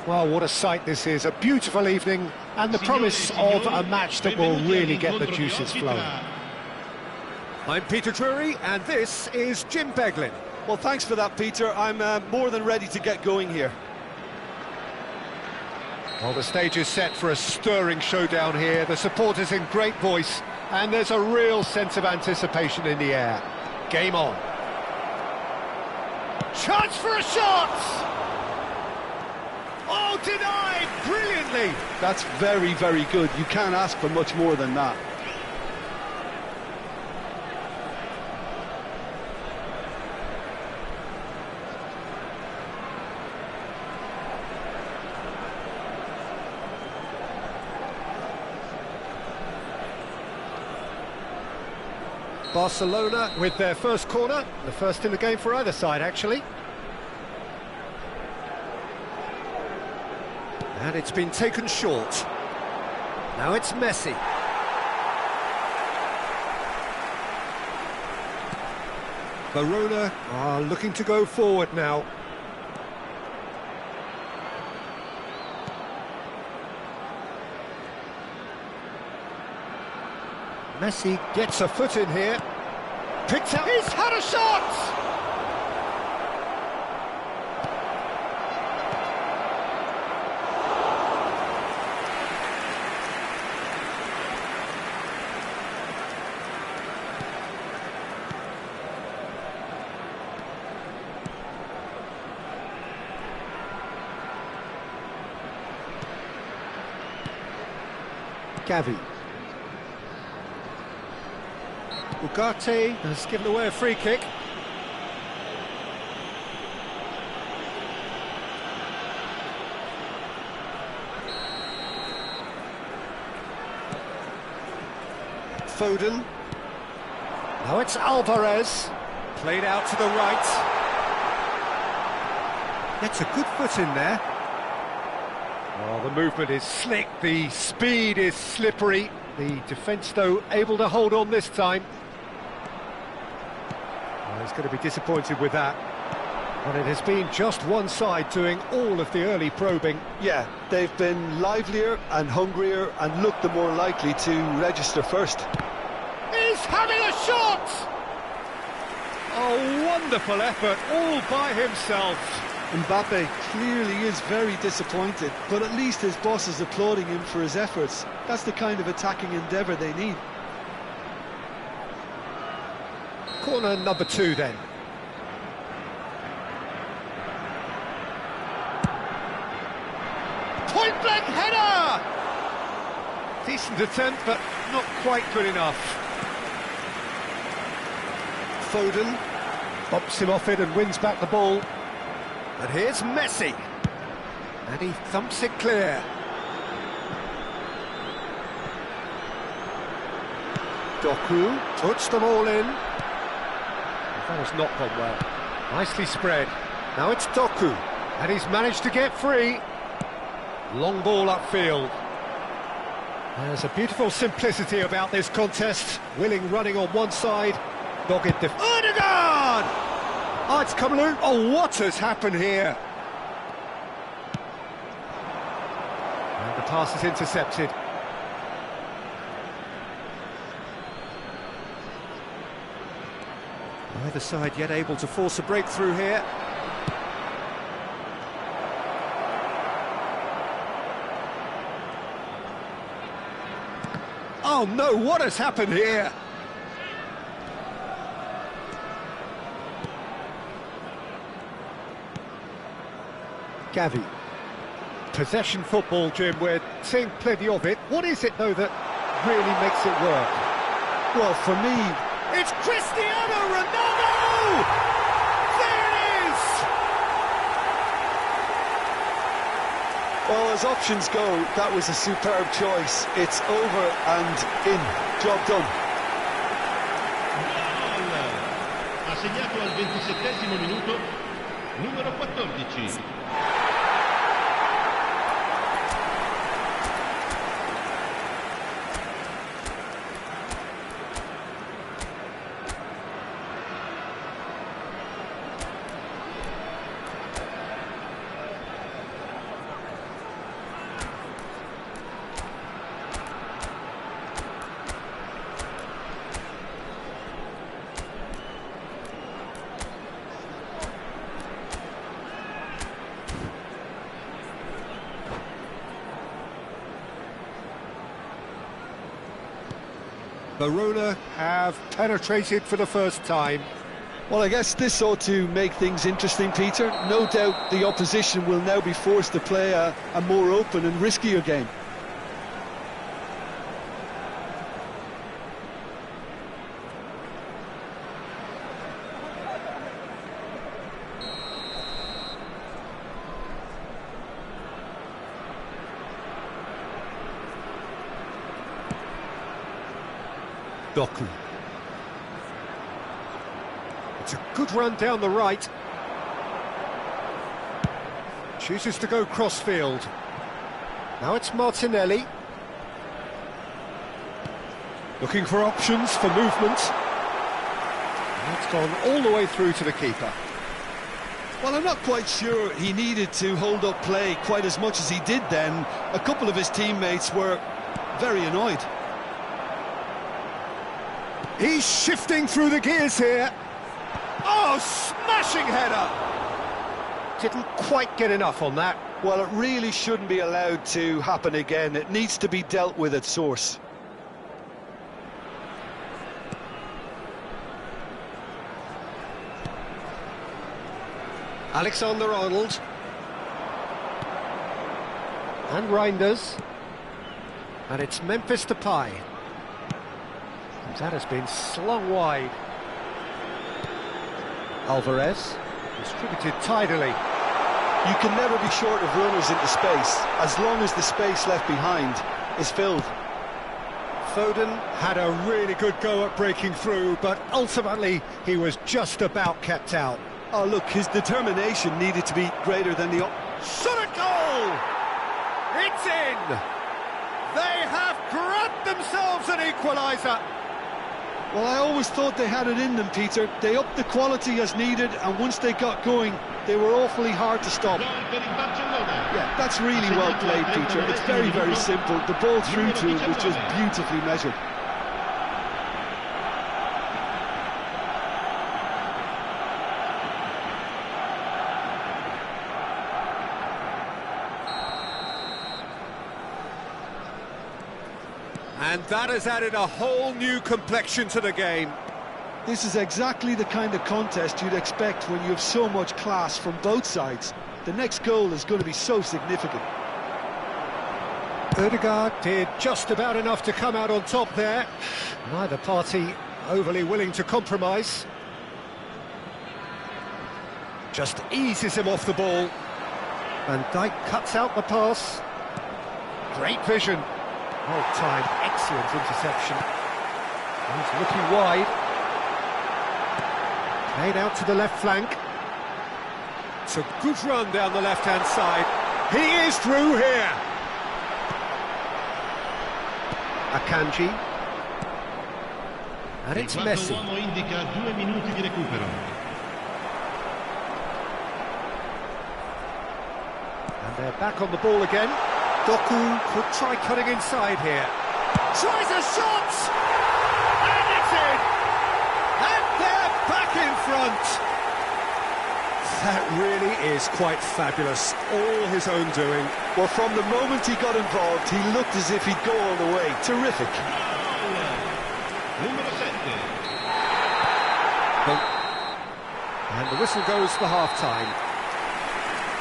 Well, what a sight this is, a beautiful evening, and the promise of a match that will really get the juices flowing. I'm Peter Drury, and this is Jim Beglin. Well, thanks for that, Peter. I'm more than ready to get going here. Well, the stage is set for a stirring showdown here. The supporters in great voice, and there's a real sense of anticipation in the air. Game on. Chance for a shot! Oh, denied brilliantly! That's very, very good. You can't ask for much more than that. Barcelona with their first corner, the first in the game for either side, actually. And it's been taken short. Now it's Messi. Verona are looking to go forward now. Messi gets a foot in here. Picked up. He's had a shot! Gavi. Ugarte has given away a free kick. Foden. Now it's Alvarez. Played out to the right. Gets a good foot in there. Oh, the movement is slick, the speed is slippery. The defence, though, able to hold on this time. Oh, he's going to be disappointed with that. But it has been just one side doing all of the early probing. Yeah, they've been livelier and hungrier and looked the more likely to register first. He's having a shot! A wonderful effort, all by himself. Mbappe clearly is very disappointed, but at least his boss is applauding him for his efforts. That's the kind of attacking endeavour they need. Corner number 2 then. Point-blank header! Decent attempt, but not quite good enough. Foden bops him off it and wins back the ball. And here's Messi. And he thumps it clear. Doku puts them all in. That has not gone well. Nicely spread. Now it's Doku. And he's managed to get free. Long ball upfield. There's a beautiful simplicity about this contest. Willing running on one side. Dogged Odegaard! Oh, it's come loose. Oh, what has happened here? And the pass is intercepted. Neither side yet able to force a breakthrough here. Oh no, what has happened here? Gavi. Possession football, Jim, we're seeing plenty of it. What is it, though, that really makes it work? Well, for me, it's Cristiano Ronaldo! There it is! Well, as options go, that was a superb choice. It's over and in. Job done. Ha segnato al 27esimo minuto, numero 14. Verona have penetrated for the first time. Well, I guess this ought to make things interesting, Peter. No doubt the opposition will now be forced to play a more open and riskier game. Doku. It's a good run down the right. Chooses to go crossfield. Now it's Martinelli. Looking for options for movement. And it's gone all the way through to the keeper. Well, I'm not quite sure he needed to hold up play quite as much as he did then. A couple of his teammates were very annoyed. He's shifting through the gears here. Oh, smashing header! Didn't quite get enough on that. Well, it really shouldn't be allowed to happen again. It needs to be dealt with at source. Alexander-Arnold. And Reinders. And it's Memphis Depay. That has been slung wide. Alvarez, distributed tidily. You can never be short of runners into space, as long as the space left behind is filled. Foden had a really good go at breaking through, but ultimately he was just about kept out. Oh, look, his determination needed to be greater than the... Shot at goal! It's in! They have grabbed themselves an equaliser! Well, I always thought they had it in them, Peter. They upped the quality as needed, and once they got going, they were awfully hard to stop. Yeah, that's really well played, Peter. It's very, very simple. The ball through to him was just beautifully measured. And that has added a whole new complexion to the game. This is exactly the kind of contest you'd expect when you have so much class from both sides. The next goal is going to be so significant. Ødegaard did just about enough to come out on top there. Neither party overly willing to compromise. Just eases him off the ball. Van Dijk cuts out the pass. Great vision. Well timed, excellent interception. He's looking wide. Played out to the left flank. It's a good run down the left-hand side. He is through here. Akanji. And it's Messi. Indica 2 minuti di recupero. And they're back on the ball again. Doku could try cutting inside here. Tries a shot! And it's in! And they're back in front! That really is quite fabulous. All his own doing. Well, from the moment he got involved, he looked as if he'd go all the way. Terrific. Numero 7. And the whistle goes for half-time.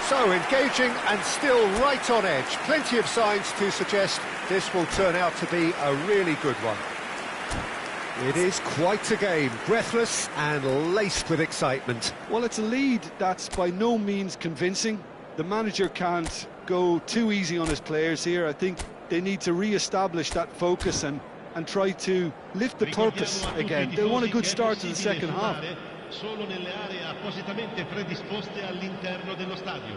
So engaging and still right on edge. Plenty of signs to suggest this will turn out to be a really good one. It is quite a game, breathless and laced with excitement. Well, it's a lead that's by no means convincing. The manager can't go too easy on his players here. I think they need to re-establish that focus and try to lift the purpose again. They want a good start to the second half. Solo nelle aree appositamente predisposte all'interno dello stadio.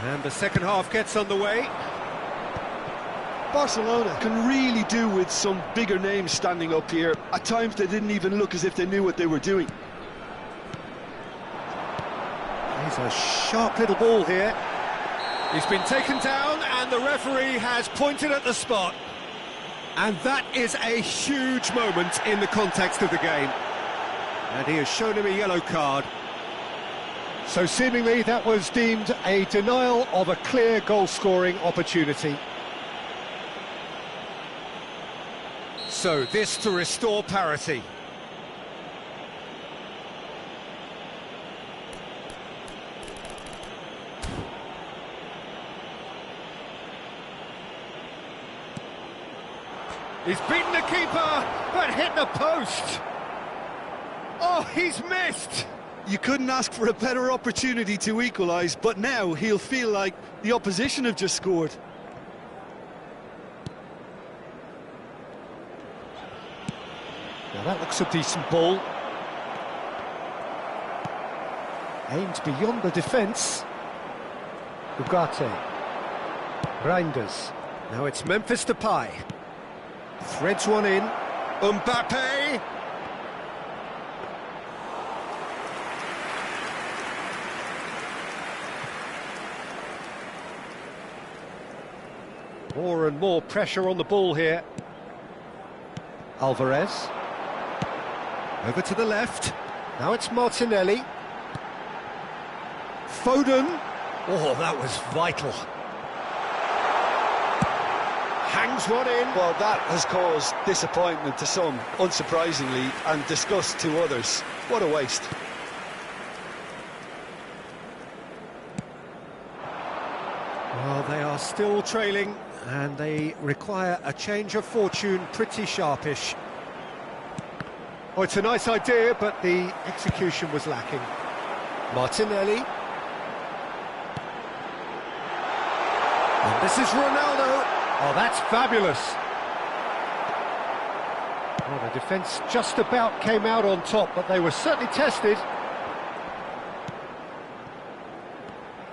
And the second half gets underway. Barcelona can really do with some bigger names standing up here. At times they didn't even look as if they knew what they were doing. He's a sharp little ball here. He's been taken down and And the referee has pointed at the spot. And that is a huge moment in the context of the game. And he has shown him a yellow card. So seemingly that was deemed a denial of a clear goal-scoring opportunity. So this to restore parity. He's beaten the keeper, but hit the post. Oh, he's missed. You couldn't ask for a better opportunity to equalise, but now he'll feel like the opposition have just scored. Now that looks a decent ball. Aimed beyond the defence. Ugarte. Reinders. Now it's Memphis Depay. Threads one in. Mbappe. More and more pressure on the ball here. Alvarez. Over to the left. Now it's Martinelli. Foden. Oh, that was vital. Hangs one in. Well, that has caused disappointment to some, unsurprisingly, and disgust to others. What a waste. Well, they are still trailing, and they require a change of fortune pretty sharpish. Oh, it's a nice idea, but the execution was lacking. Martinelli. And this is Ronaldo. Oh, that's fabulous. Well, the defence just about came out on top, but they were certainly tested.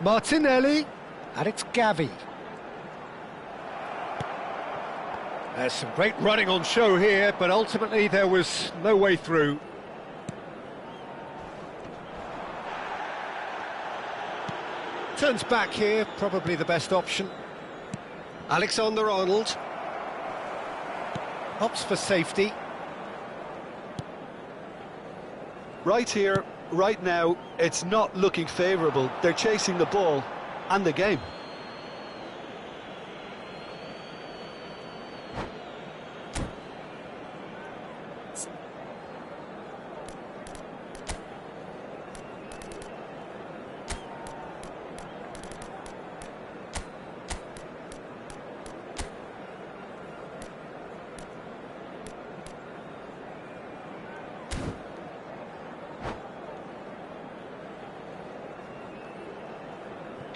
Martinelli, and it's Gavi. There's some great running on show here, but ultimately there was no way through. Turns back here, probably the best option. Alexander-Arnold. Opts for safety. Right here, right now, it's not looking favourable. They're chasing the ball and the game.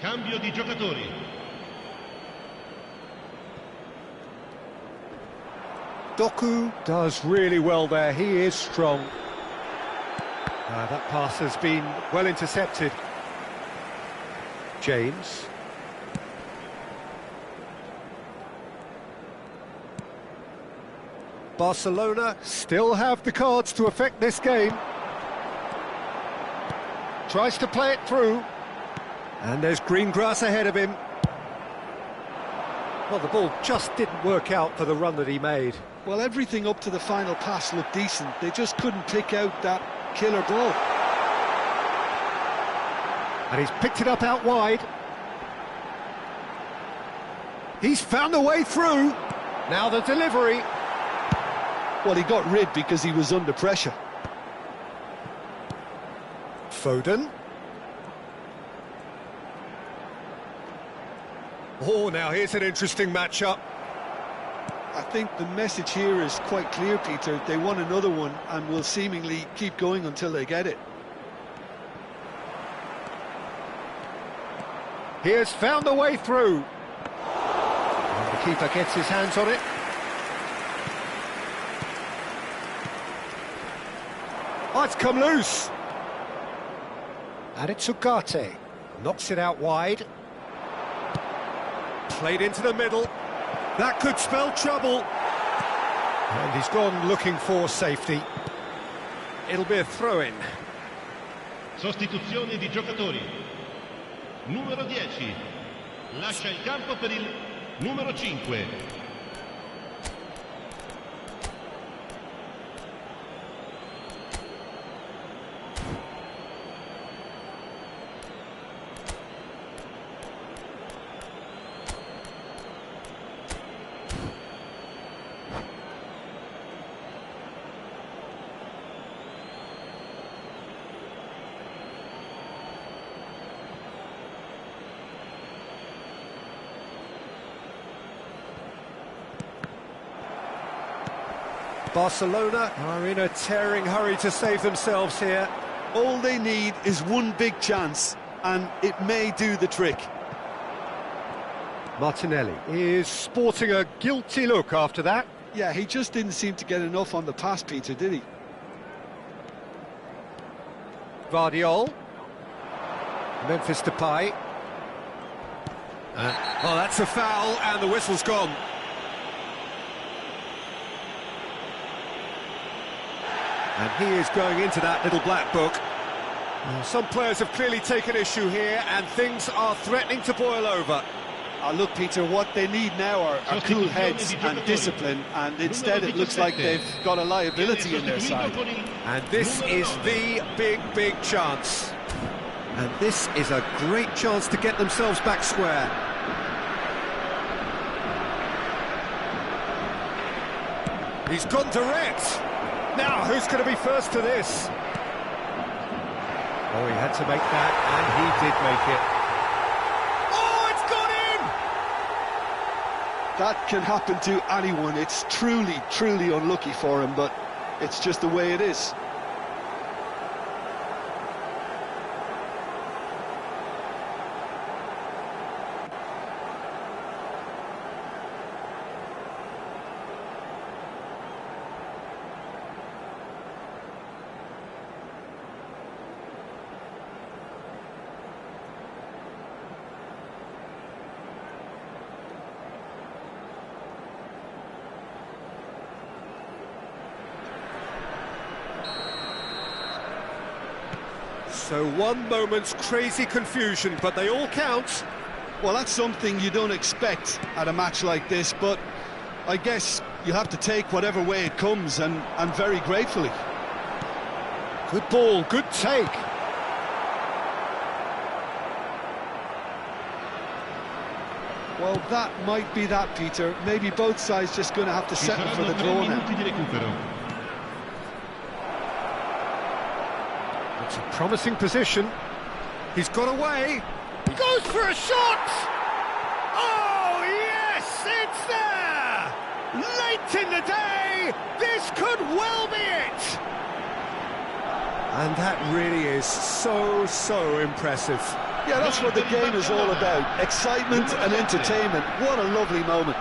Cambio di giocatori. Doku does really well there, he is strong. That pass has been well intercepted. James. Barcelona still have the cards to affect this game. Tries to play it through. And there's green grass ahead of him. Well, the ball just didn't work out for the run that he made. Well, everything up to the final pass looked decent. They just couldn't pick out that killer ball. And he's picked it up out wide. He's found a way through. Now the delivery. Well, he got rid because he was under pressure. Foden. Oh, now here's an interesting matchup. I think the message here is quite clear, Peter. They want another one and will seemingly keep going until they get it. He has found a way through. And the keeper gets his hands on it. Oh, it's come loose. And it's Ugarte. Knocks it out wide. Played into the middle. That could spell trouble. And he's gone looking for safety. It'll be a throw-in. Sostituzione di giocatori. Numero 10. Lascia il campo per il numero 5. Barcelona are in a tearing hurry to save themselves here. All they need is one big chance, and it may do the trick. Martinelli is sporting a guilty look after that. Yeah, he just didn't seem to get enough on the pass, Peter, did he? Vardiol. Memphis Depay. Oh, that's a foul, and the whistle's gone. And he is going into that little black book. Some players have clearly taken issue here, and things are threatening to boil over. Look, Peter, what they need now are cool heads and discipline, and instead it looks like they've got a liability in their side. And this is the big chance. And this is a great chance to get themselves back square. He's gone direct. Now, who's going to be first to this? Oh, he had to make that, and he did make it. Oh, it's gone in! That can happen to anyone. It's truly unlucky for him, but it's just the way it is. So one moment's crazy confusion, but they all count. Well, that's something you don't expect at a match like this, but I guess you have to take whatever way it comes, and very gratefully. Good ball, good take. Well, that might be that, Peter. Maybe both sides just going to have to settle for the draw now. It's a promising position. He's got away. He goes for a shot! Oh, yes, it's there! Late in the day, this could well be it! And that really is so impressive. Yeah, that's what the game is all about. Excitement and entertainment. What a lovely moment.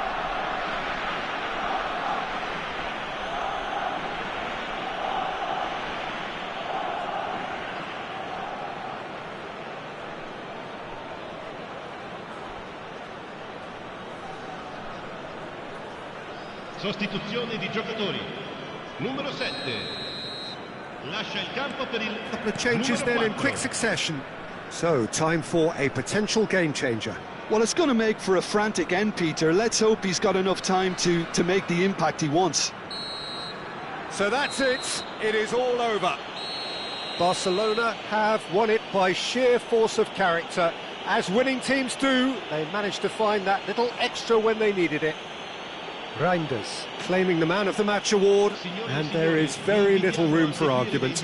Sostituzione di giocatori. Numero 7. Lascia il campo per il A couple of changes then in quick succession. So, time for a potential game changer. Well, it's going to make for a frantic end, Peter. Let's hope he's got enough time to make the impact he wants. So that's it. It is all over. Barcelona have won it by sheer force of character. As winning teams do, they managed to find that little extra when they needed it. Reinders claiming the Man of the Match award, and there is very little room for argument.